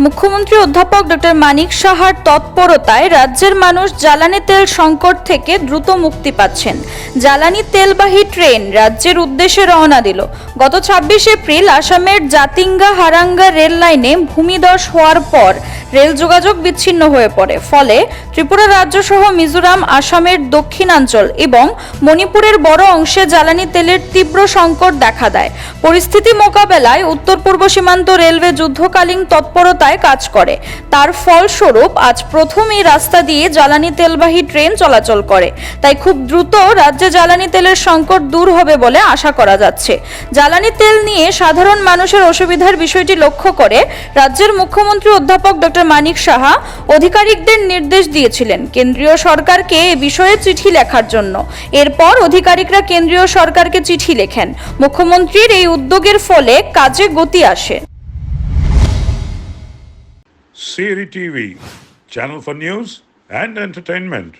মুখ্যমন্ত্রী অধ্যাপক ডক্টর মানিক সাহার তৎপরতায় রাজ্যের মানুষ জ্বালানি তেল সংকট থেকে দ্রুত মুক্তি পাচ্ছেন। জ্বালানি তেলবাহী ট্রেন রাজ্যের উদ্দেশ্যে রওনা দিল। গত ২৬ এপ্রিল আসামের জাতিঙ্গা হারাঙ্গা রেল লাইনে ভূমিধস হওয়ার পর রেল যোগাযোগ বিচ্ছিন্ন হয়ে পড়ে। ফলে ত্রিপুরা রাজ্য সহ মিজোরাম, আসামের দক্ষিণাঞ্চল এবং মণিপুরের বড় অংশে জ্বালানি তেলের তীব্র সংকট দেখা দেয়। পরিস্থিতি মোকাবেলায় উত্তর পূর্ব সীমান্ত রেলওয়ে যুদ্ধকালীন তৎপরতায় কাজ করে। তার ফলস্বরূপ আজ প্রথম এই রাস্তা দিয়ে জ্বালানি তেলবাহী ট্রেন চলাচল করে। তাই খুব দ্রুত রাজ্যে জ্বালানি তেলের সংকট দূর হবে বলে আশা করা যাচ্ছে। জ্বালানি তেল নিয়ে সাধারণ মানুষের অসুবিধার বিষয়টি লক্ষ্য করে রাজ্যের মুখ্যমন্ত্রী অধ্যাপক ডক্টর মানিক সাহা আধিকারিকদের নির্দেশ দিয়েছিলেন কেন্দ্রীয় সরকারকে এ বিষয়ে চিঠি লেখার জন্য। এরপর আধিকারিকরা কেন্দ্রীয় সরকারকে চিঠি লেখেন। মুখ্যমন্ত্রীর এই উদ্যোগের ফলে কাজে গতি আসে। CRI TV, channel for news and entertainment.